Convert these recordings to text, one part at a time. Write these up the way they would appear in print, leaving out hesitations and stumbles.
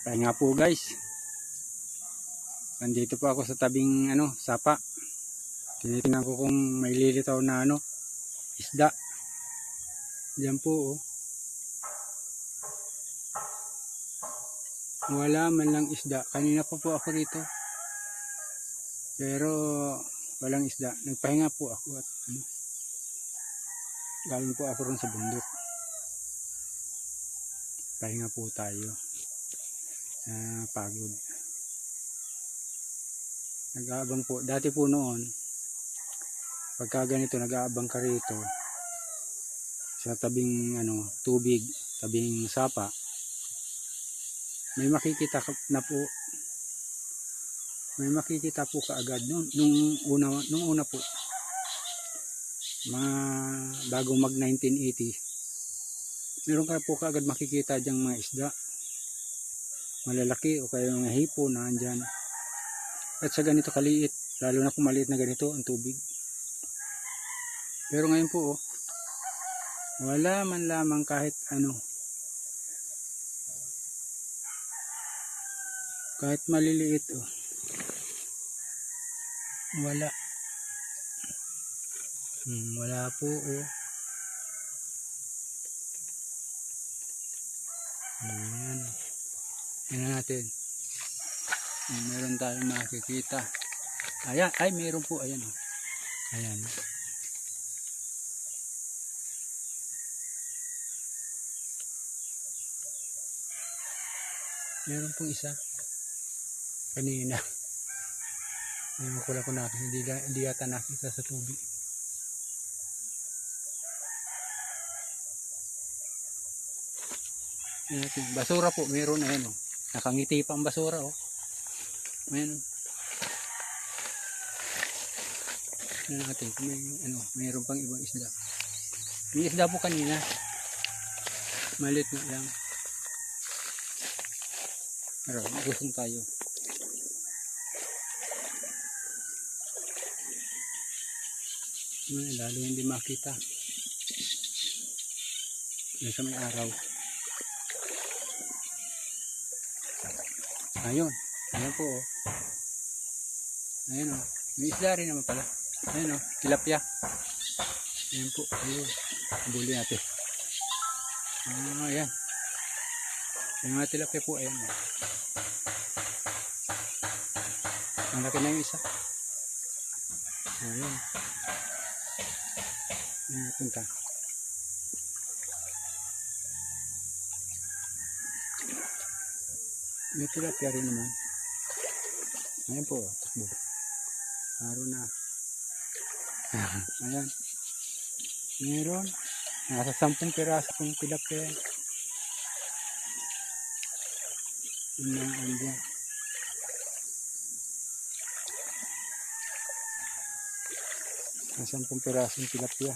Pahinga po guys. Nandito po ako sa tabing sapa. Tinitingnan ko kung may lilitaw na isda. Diyan po oh. Wala man lang isda. Kanina pa po ako rito. Pero walang isda. Nagpahinga po ako at galing po ako ron sa bundok. Pahinga po tayo. Pagod. Nag-aabang po. Dati po noon, pagka ganito nag-aabang ka rito sa tabing tubig, tabing sapa, may makikita na po. May makikita po kaagad nung una po. Bago mag 1980. Meron ka po kaagad makikita diyang mga isda. Malalaki o kaya mga hipo na andyan. At sa ganito kaliit, lalo na kung maliit na ganito ang tubig. Pero ngayon po wala man lamang kahit kahit maliliit wala. Wala po Ayan. Tingnan natin. Meron tayong makikita. Ayan, ay meron po, ayan. Ayan. Meron pong isa. Kanina. Ewan ko lang kung nakita. Hindi yata nakita sa tubig. Ayan, basura po, meron ayan. Nakangiti pa ang basura Ayan. Tingnan natin kung mayroon pang ibang isda. May isda po kanina. Malit na lang. Pero gustong tayo. Lalo hindi makita. Yan sa may araw. Ayun. Ayan po Ayan may isda rin naman pala. Ayan tilapia. Ayan po. Ayun. Buli natin. Ayan. Yung mga tilapia po. Ayan ang laki na yung isa. Ayan. Ayan punta. May tilapia rin naman. Ayan po, takbo. Araw na. Ayan. Meron. Nasa 10 piraso kong tilapia. Andyan. Nasa 10 pirasong tilapia.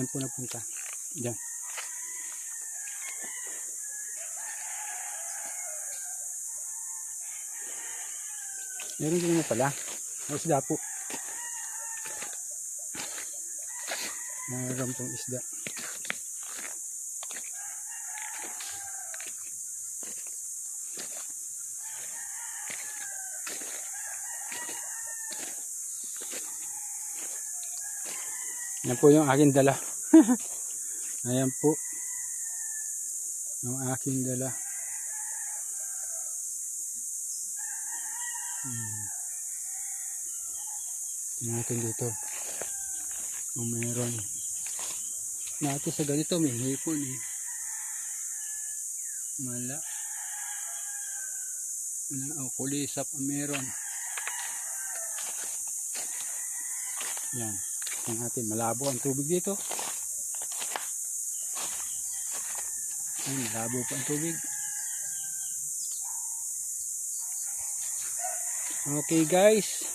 Yan po napunta. Diyan. Meron din naman pala. May isda po. Meron pong isda. Yan po yung aking dala. Ayan po. Yung aking dala. Tingnan natin dito kung mayroon. Natin sa ganito may hipon wala. Kulisap ang meron. Yan. Tingnan natin, malabo ang tubig dito. Malabo pa ang tubig. Okay guys.